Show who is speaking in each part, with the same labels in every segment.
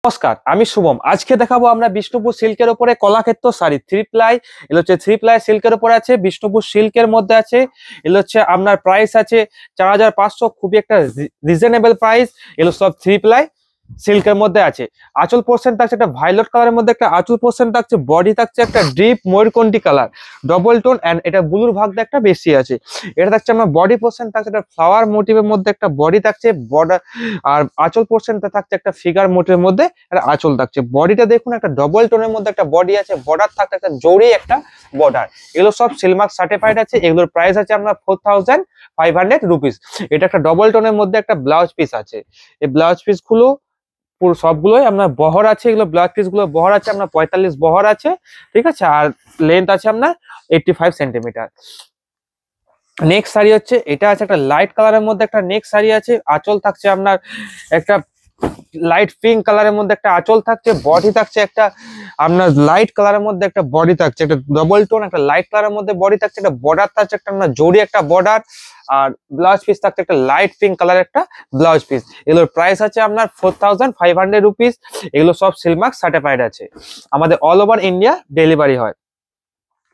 Speaker 1: নমস্কার, আমি শুভম। আজকে দেখাবো আমরা বিষ্ণুপুর সিল্কের উপরে কলাক্ষেত্র শাড়ি থ্রি প্লাই। এগুলো হচ্ছে থ্রি প্লাই সিল্কের উপরে আছে, বিষ্ণুপুর সিল্কের মধ্যে আছে। এগুলো হচ্ছে আপনার প্রাইস আছে 4500, খুবই একটা রিজনেবল প্রাইস। এগুলো সব থ্রি প্লাই সিল্কের মধ্যে আছে। আঁচল পোর্শন থাকছে একটা ভায়োলেট কালারের মধ্যে, একটা আঁচল পোর্শন থাকছে, বডি থাকছে একটা ডিপ ময়ূরকণ্ঠী কালার ডবল টোন, এন্ড এটা ব্লুর ভাগটা একটা বেশি আছে। এটা থাকছে আমার বডি পোর্শন থাকছে একটা ফ্লাওয়ার মোটিভের মধ্যে, একটা বডি থাকছে বর্ডার, আর আঁচল পোর্শনটা থাকছে একটা ফিগার মোটিভের মধ্যে একটা আঁচল থাকছে। বডিটা দেখুন একটা ডবল টোনের মধ্যে একটা বডি আছে, বর্ডার থাকছে একটা জড়ি একটা বর্ডার। এগুলো সব সিলমার্ক সার্টিফাইড আছে। এগুলোর প্রাইস আছে আপনার 4500 রুপিস। এটা একটা ডবল টোনের মধ্যে একটা ব্লাউজ পিস আছে। এই ব্লাউজ পিস গুলো পুরো সবগুলোই আপনার বহর আছে। এগুলো ব্লাউজ পিস গুলো বহর আছে আপনার 45 বহর আছে, ঠিক আছে। আর লেন্থ আছে আপনার 85 সেন্টিমিটার। নেক্সট শাড়ি হচ্ছে এটা আছে একটা লাইট কালারের মধ্যে একটা নেক্সট শাড়ি আছে। আঁচল থাকছে আপনার একটা লাইট পিঙ্ক কালারের মধ্যে একটা আঁচল থাকছে, বডি থাকছে একটা আপনার লাইট কালারের মধ্যে একটা বডি থাকছে, একটা ডবল টোন একটা লাইট কালারের মধ্যে বডি থাকছে, একটা বর্ডার থাকছে একটা আপনার জড়ি একটা বর্ডার, আর ব্লাউজ পিস থাকছে একটা লাইট পিঙ্ক কালার একটা ব্লাউজ পিস। এগুলোর প্রাইস আছে আপনার 4500 রুপিস। এগুলো সব সিলমার্ক সার্টিফাইড আছে, আমাদের অল ওভার ইন্ডিয়া ডেলিভারি হয়।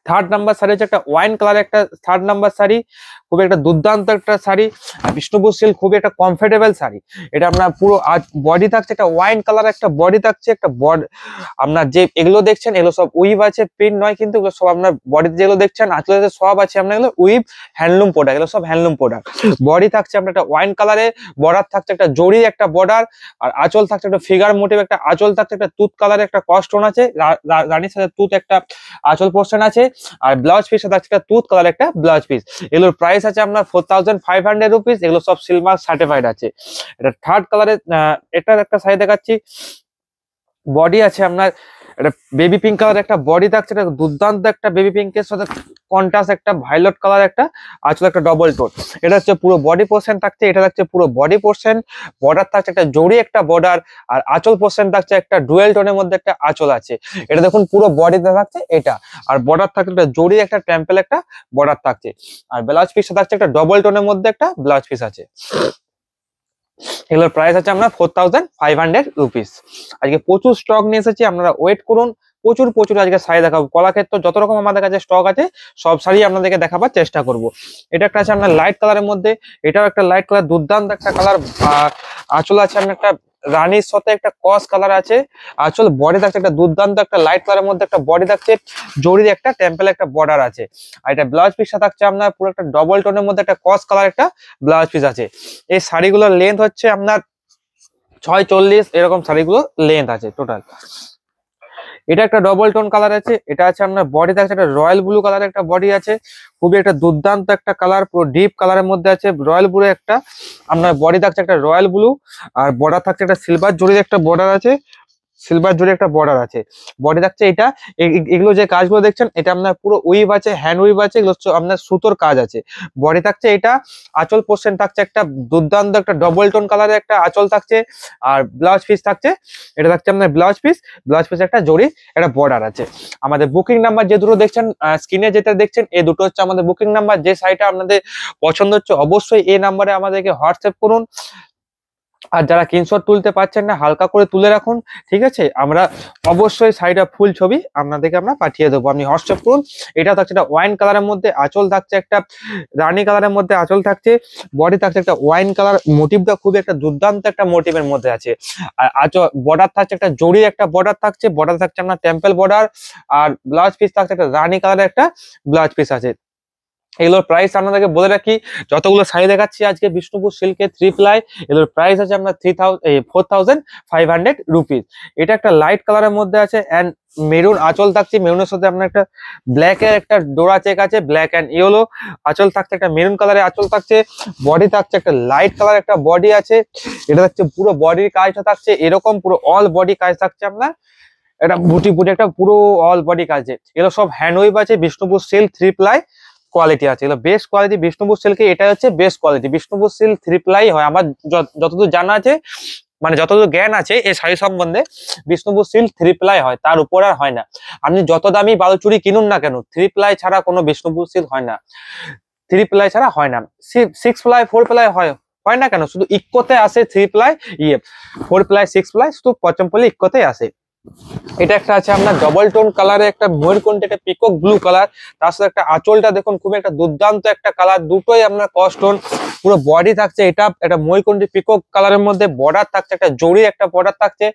Speaker 1: থার্ড নাম্বার শাড়ি হচ্ছে একটা ওয়াইন কালার একটা থার্ড নাম্বার শাড়ি, খুবই একটা দুর্দান্ত একটা শাড়ি। বিষ্ণুপুর সিল্ক খুবই একটা কমফোর্টেবল শাড়ি। এটা আপনার পুরো বডি থাকছে একটা ওয়াইন কালার একটা বডি থাকছে একটা আপনার যে এগুলো দেখছেন এগুলো সব উইভ আছে, প্রিন্ট নয় কিন্তু। এগুলো সব আপনার বডিতে যেগুলো দেখছেন আঁচলে সব আছে আপনার এগুলো উইভ হ্যান্ডলুম প্রোডাক্ট, এগুলো সব হ্যান্ডলুম প্রোডাক্ট। বডি থাকছে আপনার একটা ওয়াইন কালারে, বর্ডার থাকছে একটা জড়ি একটা বর্ডার, আর আঁচল থাকছে একটা ফিগার মোটিভ একটা আঁচল থাকছে একটা তুত কালারে একটা কস্টোন আছে, রানীর সাথে তুত একটা আঁচল পোর্শন আছে, আর ব্লাউজ পিস থাকছে একটা তুত কালার একটা ব্লাউজ পিস। এগুলোর প্রাইস আছে আপনার 4500 রুপিস। এগুলো সব সিলমার্ক সার্টিফাইড আছে। এটা থার্ড কালারের এটার একটা শাড়ি দেখাচ্ছি। বডি আছে আপনার এটা বেবি পিঙ্ক কালার একটা বডি থাকছে, এটা দুর্দান্ত একটা বেবি পিঙ্কের সাথে কন্ট্রাস্ট একটা ভায়োলেট কালার একটা আঁচল একটা ডবল টোন। এটা হচ্ছে পুরো বডি পোর্শন থাকছে, এটা থাকছে পুরো বডি পোর্শন। বর্ডার থাকছে একটা জড়ি একটা বর্ডার, আর আঁচল পোর্শন থাকছে একটা ডুয়েল টোনের মধ্যে একটা আঁচল আছে। এটা দেখুন পুরো বডিতে থাকছে এটা, আর বর্ডার থাকছে একটা জড়ি একটা টেম্পল একটা বর্ডার থাকছে, আর ব্লাউজ পিসটা থাকছে একটা ডবল টোনের মধ্যে একটা ব্লাউজ পিস আছে। এগুলোর প্রাইস আছে আপনার 4500 রুপিস। আজকে প্রচুর স্টক নিয়ে এসেছি, আপনারা ওয়েট করুন। প্রচুর প্রচুর আজকে শাড়ি দেখাবো। কলাক্ষেত্র যত রকম আমাদের কাছে স্টক আছে সব শাড়ি আপনাদেরকে দেখাবার চেষ্টা করব। এটা একটা আছে আপনার লাইট কালারের মধ্যে, এটাও একটা লাইট কালার দুর্দান্ত একটা কালার। আঁচল আছে আপনার একটা রানীর সাথে একটা কস কালার আছে আঁচল। বডি থাকছে একটা দুর্দান্ত একটা লাইট কালারের মধ্যে একটা বডি থাকছে, জড়ির একটা টেম্পল একটা বর্ডার আছে। আর এটা ব্লাউজ পিসটা থাকছে আপনার পুরো একটা ডবল টোনের মধ্যে একটা কস কালার একটা ব্লাউজ পিস আছে। এই শাড়িগুলোর লেন্থ হচ্ছে আপনার 640, এরকম শাড়িগুলো লেন্থ আছে টোটাল। এটা একটা ডবল টোন কালার আছে। এটা আছে আপনার বডি থাকছে একটা রয়্যাল ব্লু কালারের একটা বডি আছে, খুবই একটা দুর্দান্ত একটা কালার, পুরো ডিপ কালারের মধ্যে আছে। রয়্যাল ব্লু একটা আপনার বডি থাকছে একটা রয়্যাল ব্লু, আর বর্ডার থাকছে একটা সিলভার জরির একটা বর্ডার আছে, সিলভার জুড়ে একটা বর্ডার আছে। বডি থাকছে এটা। এগুলো যে কাজগুলো দেখছেন এটা আপনার পুরো উইভ আছে, হ্যান্ড উইভ আছে, এগুলো আপনার সুতোর কাজ আছে। বডি থাকছে এটা। আঁচল পোর্শন থাকছে একটা দুর্দান্ত একটা ডবল টোন কালারের একটা আঁচল থাকছে, আর ব্লাউজ পিস থাকছে এটা থাকছে আপনার ব্লাউজ পিস। ব্লাউজ পিস একটা জড়ি একটা বর্ডার আছে। আমাদের বুকিং নাম্বার যে দুটো দেখছেন স্ক্রিনে যেটা দেখছেন এই দুটো হচ্ছে আমাদের বুকিং নাম্বার। যে শাড়িটা আপনাদের পছন্দ হচ্ছে অবশ্যই এই নাম্বারে আমাদেরকে হোয়াটসঅ্যাপ করুন। আর যারা স্ক্রিনশট তুলতে পারছেন না হালকা করে তুলে রাখুন, ঠিক আছে। আমরা অবশ্যই শাড়িটা ফুল ছবি আপনাদেরকে আমরা পাঠিয়ে দেবো, আপনি হোয়াটসঅ্যাপ করুন। এটা থাকছে একটা ওয়াইন কালারের মধ্যে, আঁচল থাকছে একটা রানী কালারের মধ্যে আঁচল থাকছে, বডি থাকছে একটা ওয়াইন কালার। মোটিভটা খুবই একটা দুর্দান্ত একটা মোটিভের মধ্যে আছে। আর বর্ডার থাকছে একটা জড়ির একটা বর্ডার থাকছে, বর্ডার থাকছে আপনার টেম্পল বর্ডার, আর ব্লাউজ পিস থাকছে একটা রানী কালারের একটা ব্লাউজ পিস আছে। এগুলোর প্রাইস আপনাদেরকে বলে রাখি, যতগুলো শাড়ি দেখাচ্ছি আজকে বিষ্ণুপুর সিল্কের থ্রি প্লাই, এগুলোর প্রাইস আছে আপনার 4500 রুপিস। এটা একটা লাইট কালারের মধ্যে আছে, অ্যান্ড মেরুন আঁচল থাকছে। মেরুনের সাথে আপনার একটা ব্ল্যাক এর একটা ডোরা চেক আছে, ব্ল্যাক অ্যান্ড ইয়েলো আঁচল থাকছে, একটা মেরুন কালারের আঁচল থাকছে। বডি থাকছে একটা লাইট কালার একটা বডি আছে। এটা থাকছে পুরো বডির কাজটা থাকছে এরকম, পুরো অল বডি কাজ থাকছে আপনার। এটা বুটি বুটি একটা পুরো অল বডি কাজে। এগুলো সব হ্যান্ড ওয়েভ আছে, Bishnupur silk three ply quality আছে। এগুলো বেস্ট কোয়ালিটি বিষ্ণুপুর সিল্কে, এটা হচ্ছে best quality. Bishnupur silk three ply হয় আমার যতদূর জানা আছে, মানে যতদূর জ্ঞান আছে এই শাড়ি সম্বন্ধে, বিষ্ণুপুর সিল্ক থ্রি প্লাই হয়, তার উপর আর হয় না। আপনি যত দামি বালুচুরি কিনুন না কেন, থ্রি প্লাই ছাড়া কোনো বিষ্ণুপুর সিল্ক হয় না। থ্রি প্লাই ছাড়া হয় না। সিক্স প্লাই ফোর প্লাই হয়, হয় না কেন, শুধু ইকোতে আসে 3 প্লাই 4 প্লাই 6 প্লাই শুধু পচমপল্লি ইকোতে আসে। এটা একটা আছে আপনার ডবল টোন কালারে একটা ময়ূরকণ্ঠী, একটা পিকক ব্লু কালার, তার সাথে একটা আঁচলটা দেখুন খুব একটা দুর্দান্ত একটা কালার, দুটোই আপনার কস্টোন। পুরো বডি থাকছে এটা একটা ময়ূরকণ্ঠী পিকক কালারের মধ্যে, বর্ডার থাকছে একটা জরি একটা বর্ডার থাকছে,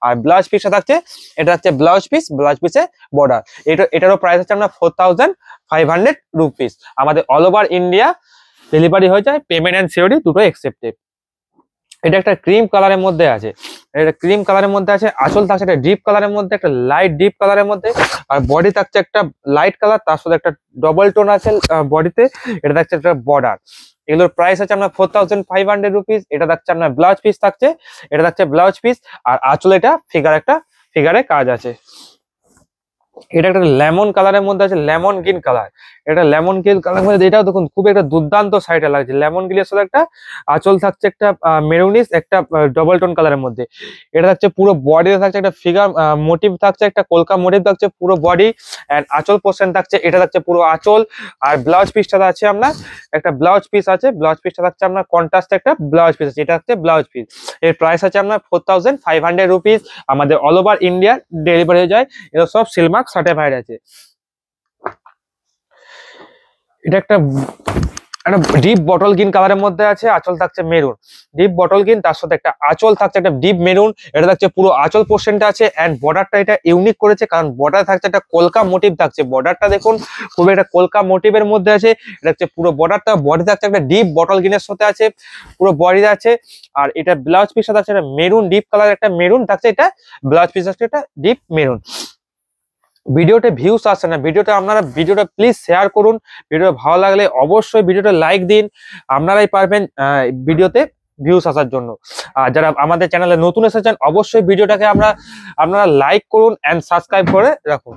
Speaker 1: আর ব্লাউজ পিসটা থাকছে, এটা হচ্ছে ব্লাউজ পিস, ব্লাউজ পিসে বর্ডার। এটারও প্রাইস হচ্ছে আপনার 4500 রুপিস। আমাদের অল ওভার ইন্ডিয়া ডেলিভারি হয়ে যায়, পেমেন্ট এন্ড সিওরি দুটো একসেপ্টেড। এটা একটা ক্রিম কালারের মধ্যে আছে, এটা ক্রিম কালারের মধ্যে আছে, আঁচল থাকছে একটা ডিপ কালারের মধ্যে, একটা লাইট ডিপ কালারের মধ্যে, আর বডি থাকছে একটা লাইট কালার, তার সাথে একটা ডবল টোন আছে বডিতে, এটা থাকছে একটা বর্ডার। এগুলোর প্রাইস আছে আপনার 4500 রুপিস। এটা থাকছে আপনার ব্লাউজ পিস থাকছে, এটা থাকছে ব্লাউজ পিস, আর আঁচলে এটা ফিগারে কাজ আছে। এটা একটা লেমন কালারের মধ্যে আছে, লেমন গ্রিন কালার, এটা লেমন গ্রিন কালার মধ্যে, এটাও দেখুন খুব একটা দুর্দান্ত সাইডে লাগছে। লেমন গ্রিনের সাথে একটা আঁচল থাকছে একটা মেরুনিস একটা ডবল টোন কালারের মধ্যে। এটা থাকছে পুরো বডিতে থাকছে একটা ফিগার মোটিভ থাকছে, একটা কলকা মোটিভ থাকছে পুরো বডি, এন্ড আঁচল পোর্শন থাকছে, এটা থাকছে পুরো আঁচল। আর ব্লাউজ পিসটা আছে আপনার একটা ব্লাউজ পিস আছে, ব্লাউজ পিসটা থাকছে আপনার কন্ট্রাস্ট একটা ব্লাউজ পিস আছে, এটা হচ্ছে ব্লাউজ পিস। এর প্রাইস আছে আপনার 4500 রুপিস। আমাদের অল ওভার ইন্ডিয়া ডেলিভারি হয়ে যায়, এটা সব সিলমার্ক সার্টিফাইড আছে। এটা একটা ডিপ বটল গ্রিন কালারের মধ্যে আছে, আঁচল থাকছে মেরুন, ডিপ বটল গ্রিন, তার সাথে একটা আঁচল থাকছে একটা ডিপ মেরুন, এটা থাকছে পুরো আঁচল পোর্শনটা আছে। এন্ড বর্ডারটা এটা ইউনিক করেছে, কারণ বর্ডার থাকছে একটা কলকা মোটিভ থাকছে, বর্ডারটা দেখুন খুব একটা কলকা মোটিভের মধ্যে আছে। এটা হচ্ছে পুরো বর্ডারটা, বডি থাকছে একটা ডিপ বটল গ্রিনের সাথে আছে, পুরো বডি আছে। আর এটা ব্লাউজ পিসটা থাকছে একটা মেরুন ডিপ কালার একটা মেরুন থাকছে, এটা ব্লাউজ পিস থাকছে এটা ডিপ মেরুন। ভিডিওতে ভিউস আসছে না, ভিডিওটা প্লিজ শেয়ার করুন, ভিডিও ভালো লাগলে অবশ্যই ভিডিওটা লাইক দিন, আপনারাই পারবেন ভিডিওতে ভিউস আসার জন্য। আর যারা আমাদের চ্যানেলে নতুন এসেছেন অবশ্যই ভিডিওটাকে আপনারা লাইক করুন এন্ড সাবস্ক্রাইব করে রাখুন।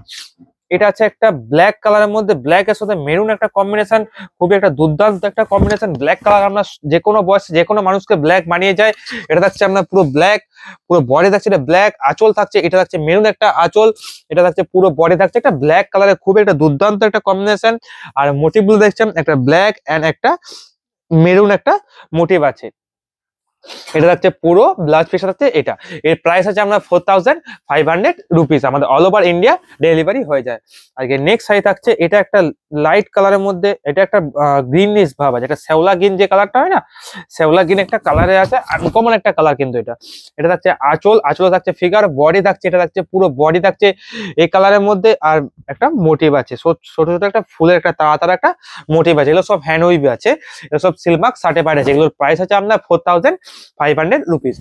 Speaker 1: এটা আছে একটা ব্ল্যাক কালারের মধ্যে, ব্ল্যাক এর সাথে মেরুন একটা কম্বিনেশন, খুবই একটা দুর্দান্ত একটা কম্বিনেশন। ব্ল্যাক কালার আমরা যে কোনো বয়সে যে কোনো মানুষকে ব্ল্যাক মানিয়ে যায়। এটা থাকছে আপনার পুরো ব্ল্যাক, পুরো বডি থাকছে এটা ব্ল্যাক, আঁচল থাকছে এটা থাকছে মেরুন একটা আঁচল, এটা থাকছে পুরো বডি থাকছে একটা ব্ল্যাক কালারের, খুবই একটা দুর্দান্ত একটা কম্বিনেশন। আর মোটিভ গুলো দেখছেন একটা ব্ল্যাক এন্ড একটা মেরুন একটা মোটিভ আছে। এটা থাকছে পুরো ব্লাউজ পিস থাকছে এটা। এর প্রাইস আছে আমরা 4500 রুপিস। আমাদের অল ওভার ইন্ডিয়া ডেলিভারি হয়ে যায়। আজকে নেক্সট শাড়ি থাকছে, এটা একটা লাইট কালারের মধ্যে, এটা একটা গ্রিনিশ ভাব আছে, এটা শ্যাওলা গ্রিন যে কালারটা হয় না, শ্যাওলা গ্রিন একটা কালারে আছে, আনকমন একটা কালার কিন্তু এটা। এটা থাকছে আঁচল থাকছে ফিগার, বডি থাকছে এটা থাকছে পুরো বডি থাকছে এই কালারের মধ্যে। আর একটা মোটিভ আছে ছোট ছোট একটা ফুলের একটা তাড়া একটা মোটিভ আছে, এগুলো সব হ্যান্ড উইভ আছে, এগুলো সব সিলমার্ক সার্টিফাইড আছে। এগুলোর প্রাইস আছে আপনার 4500 রুপিস।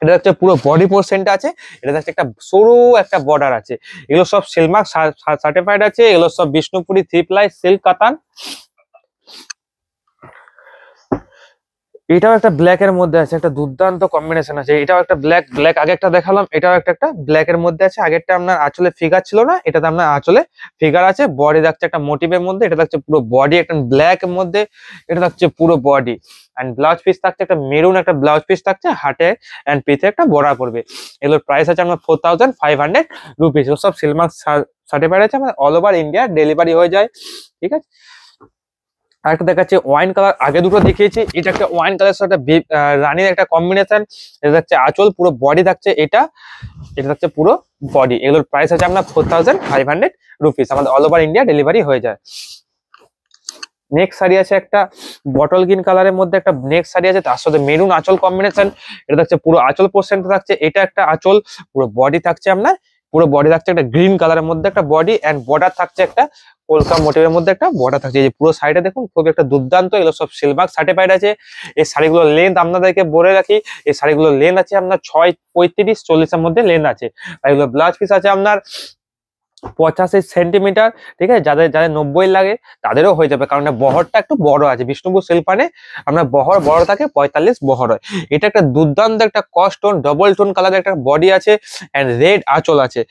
Speaker 1: এটা হচ্ছে পুরো বডি পোর্শনটা আছে, এটা হচ্ছে একটা সরু একটা বর্ডার আছে, এগুলো সব সিলমার্ক সার্টিফাইড আছে, এগুলো সব বিষ্ণুপুরি 3 প্লাই সিল্ক কাতান। এটাও একটা ব্ল্যাক এর মধ্যে আছে, একটা দুর্দান্ত কম্বিনেশন আছে। এটাও একটা ব্ল্যাক আগে একটা দেখালাম, এটাও একটা ব্ল্যাক এর মধ্যে আছে। আগেরটা আপনার আঁচলে ফিগার ছিল না, এটাতে আপনার আঁচলে ফিগার আছে, বডি থাকছে একটা মোটিভের মধ্যে, এটা থাকছে পুরো বডি একটা ব্ল্যাক এর মধ্যে, এটা থাকছে পুরো বডি। এন্ড ব্লাউজ পিস থাকছে একটা মেরুন একটা ব্লাউজ পিস থাকছে, হাটে এন্ড পিঠে একটা বড়া করবে। এগুলোর প্রাইস আছে আপনার 4500 রুপিস। সব সিলমার্ক সার্টিফাইড আছে, আমাদের অল ওভার ইন্ডিয়া ডেলিভারি হয়ে যায়, ঠিক আছে। আরেকটা দেখাচ্ছে ওয়াইন কালার, আগে দুটো দেখিয়েছি, এটা একটা ওয়াইন কালার সাথে রানীর একটা কম্বিনেশন। এটা হচ্ছে আঁচল, পুরো বডি থাকছে এটা থাকছে পুরো বডি। এগুলোর প্রাইস আছে আপনার 4500 রুপিস। আমাদের অল ওভার ইন্ডিয়া ডেলিভারি হয়ে যায়। নেক্সট শাড়ি আছে একটা বটল গ্রিন কালারের মধ্যে, একটা নেক্সট শাড়ি আছে তার সাথে মেরুন আঁচল কম্বিনেশন। এটা থাকছে পুরো আঁচল পোর্শনটা থাকছে এটা একটা আঁচল, পুরো বডি থাকছে আপনার পুরো বডি থাকছে একটা গ্রিন কালারের মধ্যে একটা বডি, এন্ড বর্ডার থাকছে একটা কলকা মোটিভের মধ্যে একটা বর্ডার থাকছে। এই যে পুরো শাড়িটা দেখুন খুব একটা দুর্দান্ত, এগুলো সব সিলমার্ক সার্টিফাইড আছে। এই শাড়িগুলোর লেন্থ আপনাদেরকে বলে রাখি, এই শাড়িগুলোর লেন্থ আছে আপনার 6, 35, 40 এর মধ্যে লেন্থ আছে। আর এগুলো ব্লাউজ পিস আছে আপনার 85 সেন্টিমিটার, ঠিক আছে। যাদের 90 লাগে তাদেরও হয়ে যাবে, কারণ বহরটা একটু বড় আছে। বিষ্ণুপুর সিল্পানে আমরা বহর বড় থাকে, 45 বহর হয়। এটা একটা দুর্দান্ত একটা কস্টোন ডবল টোন কালারের একটা বডি আছে, এন্ড রেড আঁচল আছে।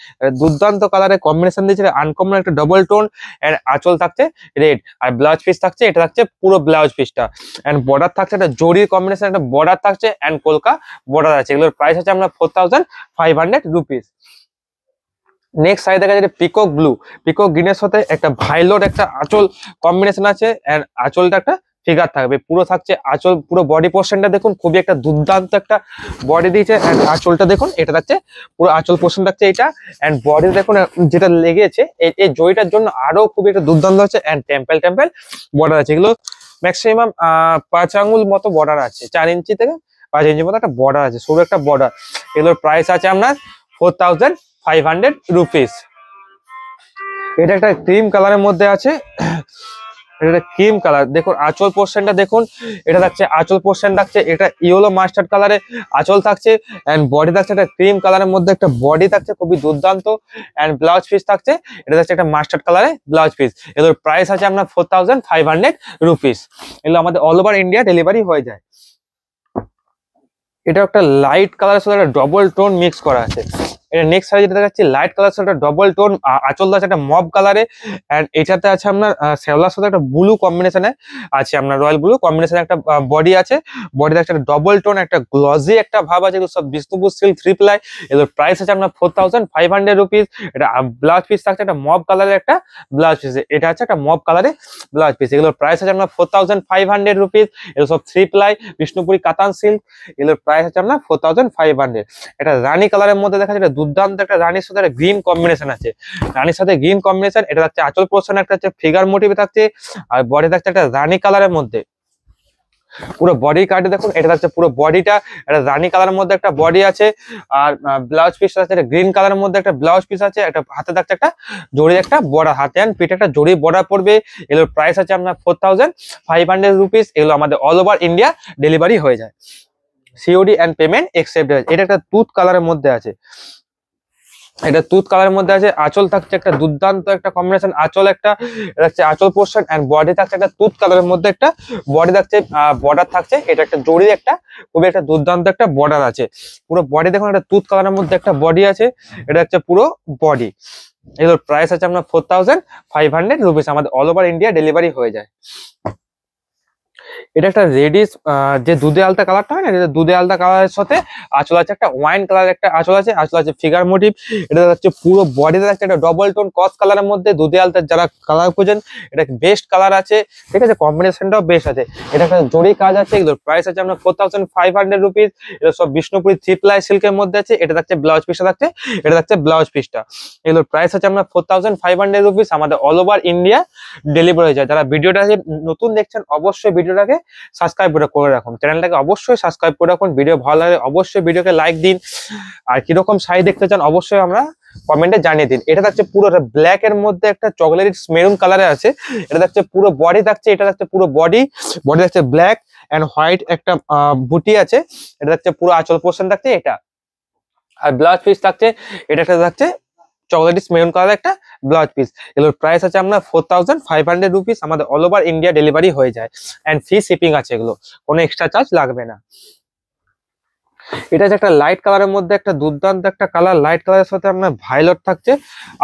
Speaker 1: দুর্দান্ত কালারের কম্বিনেশন দিয়েছে, আনকমন একটা ডবল টোন, এন্ড আঁচল থাকছে রেড, আর ব্লাউজ পিস থাকছে এটা থাকছে পুরো ব্লাউজ পিসটা, এন্ড বর্ডার থাকছে একটা জরির কম্বিনেশন একটা বর্ডার থাকছে, এন্ড কলকা বর্ডার আছে। এগুলোর প্রাইস আছে আপনার 4500 রুপিস। নেক্সট শাড়ি দেখা যাচ্ছে পিকক গ্রিনের সাথে একটা ভাইলোট একটা আঁচল কম্বিনেশন আছে, এন্ড আঁচলটা একটা ফিগার থাকবে, পুরো থাকছে আঁচল, পুরো বডি পোর্শনটা দেখুন খুবই একটা দুর্দান্ত একটা বডি দিয়েছে। এন্ড আঁচলটা দেখুন, এটা থাকছে পুরো আঁচল পোর্শন থাকছে এটা। এন্ড বডি দেখুন যেটা লেগেছে এই জয়টার জন্য আরো খুবই একটা দুর্দান্ত হচ্ছে। এন্ড টেম্পেল বর্ডার আছে, এগুলো ম্যাক্সিমাম 5 আঙ্গুল মতো বর্ডার আছে, 4 ইঞ্চি থেকে 5 ইঞ্চির মতো একটা বর্ডার আছে, সরু একটা বর্ডার। এগুলোর প্রাইস আছে আপনার 4500 রুপিস। এটা একটা ক্রিম কালারের মধ্যে আছে, এটা ক্রিম কালার। দেখুন আঁচল পোর্শনটা দেখুন, এটা থাকছে আঁচল পোর্শন থাকছে এটা ইয়েলো মাস্টার্ড কালারে আঁচল থাকছে। এন্ড বডি থাকছে একটা ক্রিম কালারের মধ্যে একটা বডি থাকছে খুবই দুর্দান্ত। এন্ড ব্লাউজ পিস থাকছে, এটা থাকছে একটা মাস্টার্ড কালারে ব্লাউজ পিস। এগুলোর প্রাইস আছে আপনার 4500 রুপিস। এগুলো আমাদের অল ওভার ইন্ডিয়া ডেলিভারি হয়ে যায়। এটা একটা লাইট কালারের সাথে একটা ডবল টোন মিক্স করা আছে। এটা নেক্সট শাড়ি যেটা দেখাচ্ছি লাইট কালার সাথে একটা ডবল টোন আঁচল আছে একটা মব কালারে। এন্ড এটাতে আছে আপনার শ্যাওলার সাথে একটা ব্লু কম্বিনেশনে আছে, আপনার রয়্যাল ব্লু কম্বিনেশনে একটা বডি আছে। বডিতে একটা ডবল টোন একটা গ্লজি একটা ভাব আছে। এগুলো সব বিষ্ণুপুর সিল্ক 3 প্লাই। এগুলোর প্রাইস আছে আপনার 4500 রুপিস। এটা ব্লাউজ পিস থাকছে একটা মব কালারের একটা ব্লাউজ পিস, এটা আছে একটা মব কালারে ব্লাউজ পিস। এগুলোর প্রাইস আছে আপনার 4500 রুপিস। এগুলো সব 3 প্লাই বিষ্ণুপুরি কাতান সিল্ক। এগুলোর প্রাইস আছে আপনার 4500। এটা রানী কালারের মধ্যে দেখা যায় দুর্দান্ত একটা রানীর সাথে একটা গ্রিন কম্বিনেশন আছে, রানীর সাথে গ্রিন কম্বিনেশন। এটা থাকছে আঁচল পোর্শন একটা হচ্ছে ফিগার মোটিভ থাকছে, আর বডি থাকছে একটা রানী কালারের মধ্যে। পুরো বডি কার্ডে দেখুন, এটা থাকছে পুরো বডিটা একটা রানী কালারের মধ্যে একটা বডি আছে। আর ব্লাউজ পিস আছে একটা গ্রিন কালারের মধ্যে একটা ব্লাউজ পিস আছে। একটা হাতে থাকছে একটা জড়ি একটা বর্ডার, হাতে অ্যান্ড পিঠে একটা জড়ি বর্ডার পড়বে। এগুলোর প্রাইস আছে আপনার 4500 রুপিস। এগুলো আমাদের অল ওভার ইন্ডিয়া ডেলিভারি হয়ে যায়, সিওডি অ্যান্ড পেমেন্ট একসেপ্টেড। এটা একটা তুত কালারের মধ্যে আছে, এটা তুত কালারের মধ্যে আছে। আঁচল থাকছে একটা দুর্দান্ত একটা কম্বিনেশন আঁচল, একটা এটা হচ্ছে আঁচল পোর্শন। এন্ড বডি থাকছে একটা তুত কালারের মধ্যে একটা বডি থাকছে, বর্ডার থাকছে। এটা একটা জড়ি একটা খুবই একটা দুর্দান্ত একটা বর্ডার আছে। পুরো বডি দেখুন একটা তুত কালারের মধ্যে একটা বডি আছে, এটা হচ্ছে পুরো বডি। এগুলোর প্রাইস আছে আপনার 4500 রুপিস। আমাদের অল ওভার ইন্ডিয়া ডেলিভারি হয়ে যায়। এটা একটা রেডিশ যে দুধে আলতা কালারটা হয় না, এটা দুধে আলতা কালারের সাথে আঁচল আছে একটা ওয়াইন কালার একটা আঁচল আছে। আঁচল আছে ফিগার মোটিভ। এটা হচ্ছে পুরো বডিতে থাকছে একটা ডবল টোন কস কালারের মধ্যে দুধে আলতার যারা কালার খুঁজেন এটা বেস্ট কালার আছে, ঠিক আছে, কম্বিনেশনটাও বেস্ট আছে। এটা একটা জরি কাজ আছে। এগুলোর প্রাইস আছে আপনার 4500 রুপিস। এটা সব বিষ্ণুপুরি 3 প্লাই সিল্কের মধ্যে আছে। এটা থাকছে ব্লাউজ পিসটা থাকছে, এটা থাকছে ব্লাউজ পিসটা। এগুলোর প্রাইস আছে আপনার 4500 রুপিস। আমাদের অল ওভার ইন্ডিয়া ডেলিভারি হয়ে যায়। যারা ভিডিওটা নতুন দেখছেন অবশ্যই ভিডিওটাকে সাবস্ক্রাইব করে রাখুন, চ্যানেলটাকে অবশ্যই সাবস্ক্রাইব করে রাখুন। ভিডিও ভালো লাগলে অবশ্যই ভিডিওকে লাইক দিন। আর কিরকম শাড়ি দেখতে চান অবশ্যই আমরা কমেন্টে জানিয়ে দিন। এটা থাকছে পুরো ব্ল্যাক এর মধ্যে একটা চকলেট মেরুন কালারে আছে। এটা থাকছে পুরো বডি থাকছে, এটা থাকছে পুরো বডি থাকছে ব্ল্যাক এন্ড হোয়াইট একটা বুটি আছে। এটা থাকছে পুরো আঁচল পোর্শন থাকছে এটা। আর ব্লাউজ পিস থাকছে, এটা একটা থাকছে চকলেট মেরুন কালার একটা ব্লাউজ পিস। এগুলোর প্রাইস আছে আপনার 4500 রুপিস। আমাদের অল ওভার ইন্ডিয়া ডেলিভারি হয়ে যায় এন্ড ফ্রি শিপিং আছে, এগুলো কোনো এক্সট্রা চার্জ লাগবে না। এটা হচ্ছে একটা লাইট কালারের মধ্যে একটা দুর্দান্ত একটা কালার, লাইট কালারের সাথে আপনার ভায়োলেট থাকছে।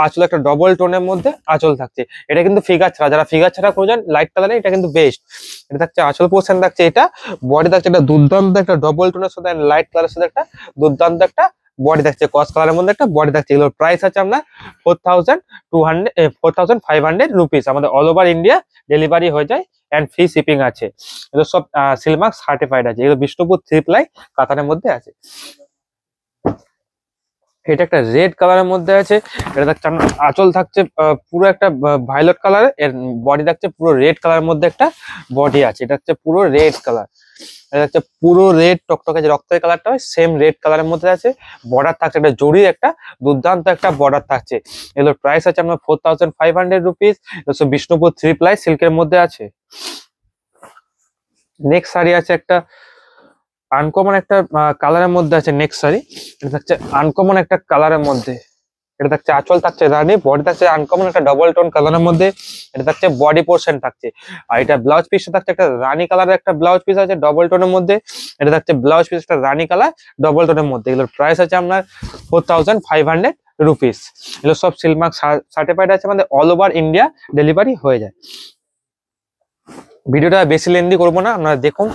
Speaker 1: আঁচল একটা ডবল টোনের মধ্যে আঁচল থাকছে। এটা কিন্তু ফিগার ছাড়া, যারা ফিগার ছাড়া খোঁজেন লাইট কালারে এটা কিন্তু বেস্ট। এটা থাকছে আঁচল পোর্শন থাকছে এটা। বডি থাকছে একটা দুর্দান্ত একটা ডবল টোনের সাথে লাইট কালারের সাথে একটা দুর্দান্ত একটা বডি থাকছে, কস কালারের মধ্যে একটা বডি থাকছে। এগুলোর প্রাইস আছে আপনার 4500 রুপিস। আমাদের অল ওভার ইন্ডিয়া ডেলিভারি হয়ে যায় এন্ড ফ্রি শিপিং আছে। এগুলো সব সিলমার্ক সার্টিফাইড আছে। এগুলো বিষ্ণুপুর 3 প্লাই কাতানের মধ্যে আছে। এটা একটা রেড কালারের মধ্যে আছে। এটা থাকছে আঁচল থাকছে পুরো একটা ভায়োলেট কালার, এর বডি থাকছে পুরো রেড কালারের মধ্যে একটা বডি আছে। এটা হচ্ছে পুরো রেড কালার, এটা হচ্ছে পুরো রেড টকটকে যে রক্তের কালারটা হয় সেম রেড কালারের মধ্যে আছে। বর্ডার থাকছে একটা জড়ির একটা দুর্দান্ত একটা বর্ডার থাকছে। এগুলোর প্রাইস আছে আপনার 4500 রুপিস। বিষ্ণুপুর 3 প্লাই সিল্কের মধ্যে আছে। নেক্সট শাড়ি আছে একটা আনকমন একটা কালারের মধ্যে আছে। নেক্সট শাড়ি এটা থাকছে আনকমন একটা কালারের মধ্যে। এটা থাকছে আঁচল থাকছে রানী, বডি থাকছে আনকমন একটা ডবল টোন কালারের মধ্যে। এটা থাকছে বডি পোর্শন থাকছে। আর এটা ব্লাউজ পিসটা থাকছে একটা রানী কালারের একটা ব্লাউজ পিস আছে ডবল টোনের মধ্যে। এটা থাকছে ব্লাউজ পিস একটা রানী কালার ডবল টোনের মধ্যে। এগুলোর প্রাইস আছে আপনার 4500 রুপিস। এগুলো সব সিলমার্ক সার্টিফাইড আছে, আমাদের অল ওভার ইন্ডিয়া ডেলিভারি হয়ে যায়। ভিডিওটা বেশি লেন্দি করবো না, আপনারা দেখুন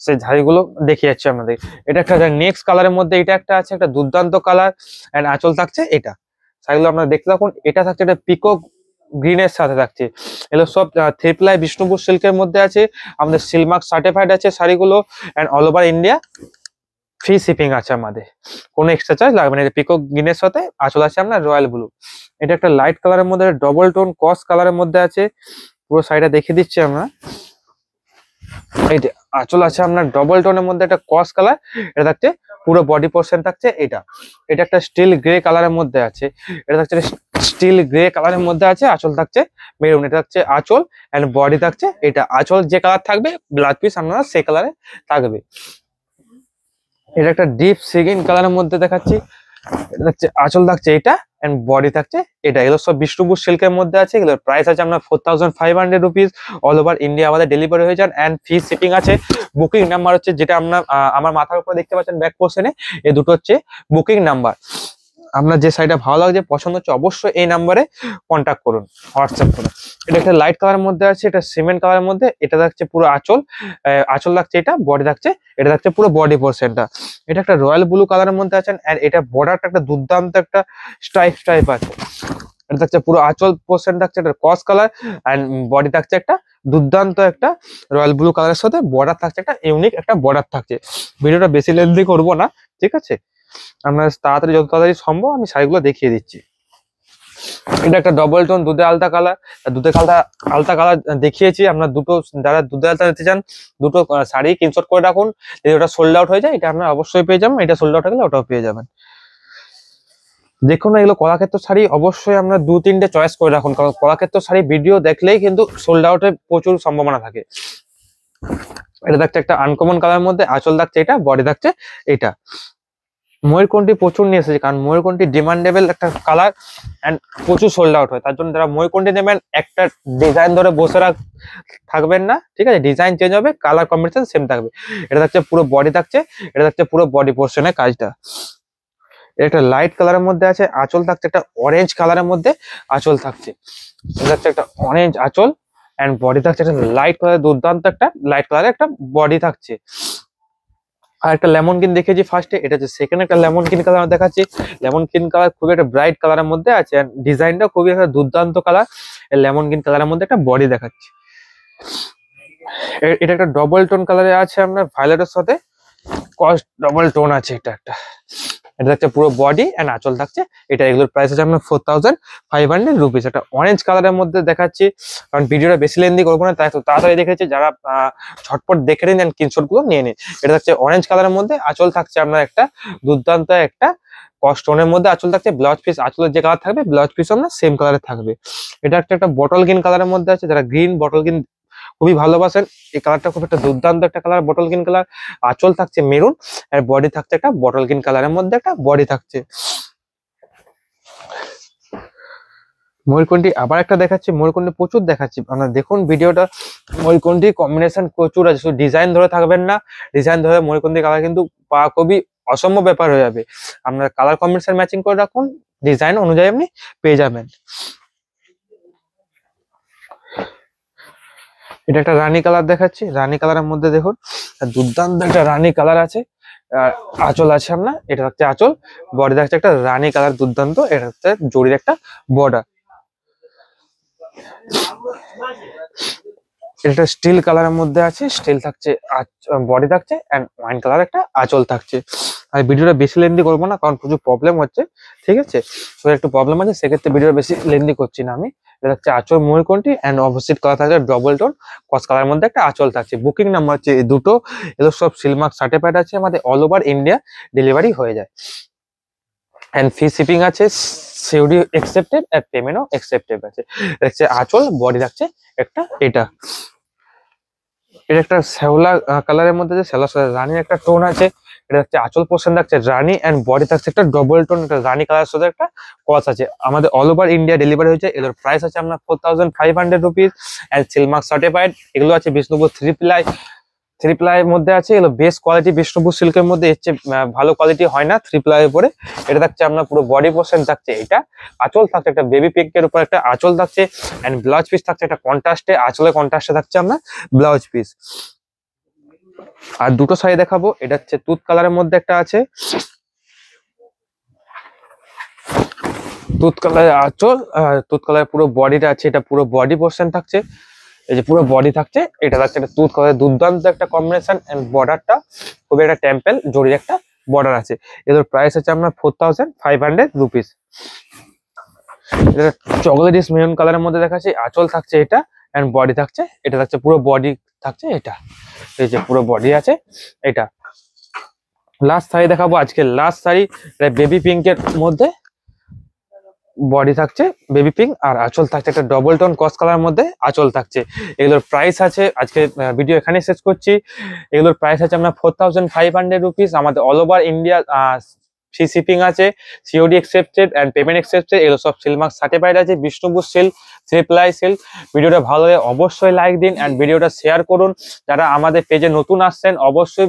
Speaker 1: সেই ঝাড়িগুলো দেখিয়ে যাচ্ছে আপনাদের। এটা একটা নেক্সট কালারের মধ্যে এটা একটা আছে একটা দুর্দান্ত কালার এন্ড আঁচল থাকছে এটা। শাড়িগুলো আপনারা দেখতে থাকুন। এটা থাকছে একটা পিকক গ্রিনের সাথে থাকছে। এগুলো সব 3 প্লাই বিষ্ণুপুর সিল্কের মধ্যে আছে, আমাদের সিলমার্ক সার্টিফাইড আছে শাড়িগুলো, and all over India free shipping আছে আমাদের, কোনো এক্সট্রা চার্জ লাগবে না। পিকক গ্রিনের সাথে আঁচল আছে আপনার রয়্যাল ব্লু। এটা একটা লাইট কালারের মধ্যে ডবল টোন কস কালারের মধ্যে আছে, পুরো সাইডে দেখিয়ে দিচ্ছি আমরা। এই যে আঁচল আছে আপনার ডবল টোনের মধ্যে একটা কস কালার, এটা থাকছে পুরো বডি পোর্শন থাকছে এটা। এটা একটা স্টিল গ্রে কালারের মধ্যে আছে, এটা থাকছে স্টিল গ্রে কালারের মধ্যে আছে, আঁচল থাকছে মেরুন। এটা থাকছে আঁচল এন্ড বডি থাকছে এটা। আঁচল যে কালার থাকবে ব্লাউজ পিস আপনারা সেই কালারে থাকবে। এটা একটা ডিপ সি গ্রিন কালারের মধ্যে দেখাচ্ছি, এটা থাকছে আঁচল থাকছে এটা এন্ড বডি থাকছে এটা। এগুলো সব বিষ্ণুপুর সিল্কের মধ্যে আছে, এগুলোর প্রাইস আছে আপনার 4500 রুপিস। অল ওভার ইন্ডিয়া আমাদের ডেলিভারি হয়ে যান অ্যান্ড ফ্রি শিপিং আছে। বুকিং নাম্বার হচ্ছে যেটা আপনার আমার মাথার উপরে দেখতে পাচ্ছেন ব্যাক পোর্শনে, এই দুটো হচ্ছে বুকিং নাম্বার। আপনার যে শাড়িটা ভালো লাগছে পছন্দ হচ্ছে অবশ্যই এই নাম্বারে কন্ট্যাক্ট করুন, হোয়াটসঅ্যাপ করুন। এটা একটা লাইট কালারের মধ্যে আছে, এটা সিমেন্ট কালারের মধ্যে, এটা থাকছে পুরো আঁচল, আঁচল থাকছে এটা, বডি থাকছে এটা, থাকছে পুরো বডি পোর্শনটা। এটা একটা রয়্যাল ব্লু কালারের মধ্যে আছে এন্ড এটা বর্ডারটা একটা দুর্দান্ত একটা স্ট্রাইপ আছে। এটা থাকছে পুরো আঁচল পোর্শন থাকছে এটা কস কালার এন্ড বডি থাকছে একটা দুর্দান্ত একটা রয়্যাল ব্লু কালারের সাথে বর্ডার থাকছে, একটা ইউনিক একটা বর্ডার থাকছে। ভিডিওটা বেশি লেন্থি করবো না, ঠিক আছে? আমরা তাড়াতাড়ি যত তাড়াতাড়ি সম্ভব আমি শাড়িগুলো দেখিয়ে দিচ্ছি। এটা একটা ডবল টোন দুধে আলতা কালার, দুধে আলতা কালার দেখিয়েছি। আপনার দুটো যারা দুধে আলতা নিতে চান দুটো শাড়ি স্ক্রিনশট করে রাখুন, যদি ওটা সোল্ড আউট হয়ে যায় এটা আপনারা অবশ্যই পেয়ে যাবেন, এটা সোল্ড আউট হয়ে গেলে ওটাও পেয়ে যাবেন। দেখুন এগুলো কলাক্ষেত্র শাড়ি, অবশ্যই আমরা 2-3টে চয়েস করে রাখুন, কারণ কলাক্ষেত্র শাড়ি ভিডিও দেখলেই কিন্তু সোল্ড আউটের প্রচুর সম্ভাবনা থাকে। এটা থাকছে একটা আনকমন কালারের মধ্যে, আঁচল থাকছে এটা, বডি থাকছে এটা। ময়ূরকণ্ঠী প্রচুর নিয়ে এসেছে, কারণ ময়ূরকণ্ঠী ডিমান্ডেবল একটা কালার এন্ড প্রচুর সোল্ড আউট হয়। তার জন্য যারা ময়ূরকণ্ঠী নেবেন একটা ডিজাইন ধরে বসে থাকবেন না, ঠিক আছে? ডিজাইন চেঞ্জ হবে, কালার কম্বিনেশন সেম থাকবে। এটা থাকছে পুরো বডি থাকছে, এটা থাকছে পুরো বডি পোর্শনের কাজটা। এটা একটা লাইট কালারের মধ্যে আছে, আঁচল থাকছে একটা অরেঞ্জ কালারের মধ্যে আঁচল থাকছে। এটা থাকছে একটা অরেঞ্জ আঁচল এন্ড বডি থাকছে একটা লাইট কালার, দুর্দান্ত একটা লাইট কালারের একটা বডি থাকছে। আর একটা লেমন গ্রিন দেখেছি ফার্স্টে, এটা হচ্ছে সেকেন্ড একটা লেমন গ্রিন কালার দেখাচ্ছি। লেমন গ্রিন কালার খুবই একটা ব্রাইট কালারের মধ্যে আছে, ডিজাইনটা খুবই একটা দুর্দান্ত কালার। লেমন গ্রিন কালারের মধ্যে একটা বডি দেখাচ্ছি। এটা একটা ডবল টোন কালারে আছে আপনার ভায়োলেটের সাথে, কস্ট ডবল টোন আছে এটা একটা। এটা থাকছে পুরো বডি এন্ড আঁচল থাকছে এটা। এগুলোর প্রাইস আছে আপনার 4500 রুপিস। একটা অরেঞ্জ কালারের মধ্যে দেখাচ্ছি, কারণ ভিডিওটা বেশি লেন্দি করবো না, তাই তো তাড়াতাড়ি দেখেছি, যারা ঝটপট দেখে নিন স্ক্রিনশট গুলো নিয়ে নিন। এটা থাকছে অরেঞ্জ কালারের মধ্যে, আঁচল থাকছে আপনার একটা দুর্দান্ত একটা কস্টোনের মধ্যে আঁচল থাকছে। ব্লাউজ পিস আঁচলের যে কালার থাকবে ব্লাউজ পিস আপনার সেম কালারে থাকবে। এটা একটা বটল গ্রিন কালারের মধ্যে আছে, যারা গ্রিন বটল গ্রিন খুবই ভালোবাসেন, এই কালারটা খুব একটা দুর্দান্ত একটা কালার, বটল গ্রিন কালার। আঁচল থাকছে মেরুন আর বডি থাকছে একটা বটল গ্রিন কালারের মধ্যে একটা বডি থাকছে। ময়ূরকণ্ঠী আবার একটা দেখাচ্ছি, ময়ূরকণ্ঠী প্রচুর দেখাচ্ছি, আপনারা দেখুন ভিডিওটা। ময়ূরকণ্ঠী কম্বিনেশন প্রচুর আছে, শুধু ডিজাইন ধরে থাকবেন না, ডিজাইন ধরে ময়ূরকণ্ঠী কালার কিন্তু পাওয়া খুবই অসম্ভব ব্যাপার হয়ে যাবে। আপনার কালার কম্বিনেশন ম্যাচিং করে রাখুন, ডিজাইন অনুযায়ী আপনি পেয়ে যাবেন। এটা একটা রানী কালার দেখাচ্ছি, রানী কালারের মধ্যে দেখুন দুর্দান্ত একটা রানী কালার আছে। আঁচল আছে আপনার, এটা হচ্ছে আঁচল, বডি থাকছে একটা রানী কালার দুর্দান্ত, এটা হচ্ছে জরির একটা বর্ডার। এটা স্টিল কালারের মধ্যে আছে, স্টিল থাকছে, বডি থাকছে এন্ড ওয়াইন কালার একটা আঁচল থাকছে। আর ভিডিওটা বেশি লেন্দি করবো না, কারণ প্রচুর প্রবলেম হচ্ছে, ঠিক আছে? তো একটু প্রবলেম আছে, সেক্ষেত্রে ভিডিওটা বেশি লেন্দি করছি না আমি। এটা হচ্ছে আঁচল ময়ূরকণ্ঠী এন্ড অপোজিট কালার থাকছে ডবল টোন কস কালার মধ্যে একটা আঁচল থাকছে। বুকিং নাম্বার হচ্ছে এই দুটো, এগুলো সব সিলমার্ক সার্টিফাইড আছে, আমাদের অল ওভার ইন্ডিয়া ডেলিভারি হয়ে যায় এন্ড ফ্রি শিপিং আছে, সিওডি অ্যাকসেপ্টেড আর পেমেন্টও অ্যাকসেপ্টেড আছে। দেখছে আঁচল, বডি থাকছে একটা এটা। এটা একটা শ্যাওলা কালারের মধ্যে, যে শ্যাওলা রানীর একটা টোন আছে। এটা হচ্ছে আঁচল পোর্শন থাকছে রানী এন্ড বডি থাকছে একটা ডবল টোন, একটা রানী কালার সাথে একটা কস আছে। আমাদের অল ওভার ইন্ডিয়া ডেলিভারি হয়েছে। এদের প্রাইস আছে আপনার 4500 রুপিস এন্ড সিলমার্ক সার্টিফাইড। এগুলো আছে বিষ্ণুপুর থ্রি প্লাই মধ্যে আছে, এগুলো বেস্ট কোয়ালিটি বিষ্ণুপুর সিল্কের মধ্যে। এর চেয়ে ভালো কোয়ালিটি হয় না থ্রি প্লাই উপরে। এটা থাকছে আপনার পুরো বডি পোর্শন থাকছে এটা, আঁচল থাকছে একটা বেবি পিঙ্কের উপর একটা আঁচল থাকছে এন্ড ব্লাউজ পিস থাকছে একটা কন্ট্রাস্টে, আঁচলের কন্ট্রাস্টে থাকছে আপনার ব্লাউজ পিস। আর দুটো শাড়ি দেখাবো, এটা হচ্ছে তুত কালারের মধ্যে একটা আছে, দুধ কালারের আঁচল, দুধ কালারের পুরো বডিটা আছে, এটা পুরো বডি পোর্শন থাকছে, এই যে পুরো বডি থাকছে, এটা থাকছে একটা দুধ কালারের দুর্দান্ত একটা কম্বিনেশন, এন্ড বর্ডারটা খুবই একটা টেম্পল জরির একটা বর্ডার আছে। এদের প্রাইস আছে আপনার 4500 রুপিস। এটা চকলেটিস মেরুন কালারের মধ্যে দেখাচ্ছি, আঁচল থাকছে এটা, এন্ড বডি থাকছে, এটা থাকছে পুরো বডি থাকছে, এটা এই যে পুরো বডি আছে এটা। লাস্ট শাড়ি দেখাবো আজকে, লাস্ট শাড়ি বেবি পিঙ্কের মধ্যে, বডি থাকছে বেবি পিঙ্ক, আর আঁচল থাকছে একটা ডবল টোন কস কালার মধ্যে আঁচল থাকছে। এগুলোর প্রাইস আছে, আজকে ভিডিও এখানে শেষ করছি, এগুলোর প্রাইস আছে আপনার 4500 রুপিস। আমাদের all over India free shipping আছে, COD accepted and payment accepted, এগুলো সব সিলমার্ক সার্টিফাইড আছে। Bishnupur silk, three ply silk. ভিডিওটা ভালো লাগে অবশ্যই লাইক দিন এন্ড ভিডিওটা শেয়ার করুন। যারা আমাদের পেজে নতুন আসছেন অবশ্যই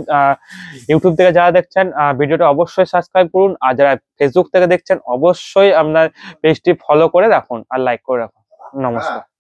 Speaker 1: ইউটিউব থেকে যারা দেখছেন ভিডিওটা অবশ্যই সাবস্ক্রাইব করুন, আর যারা ফেসবুক থেকে দেখছেন অবশ্যই আপনার পেজটি ফলো করে রাখুন আর লাইক করে রাখুন। নমস্কার।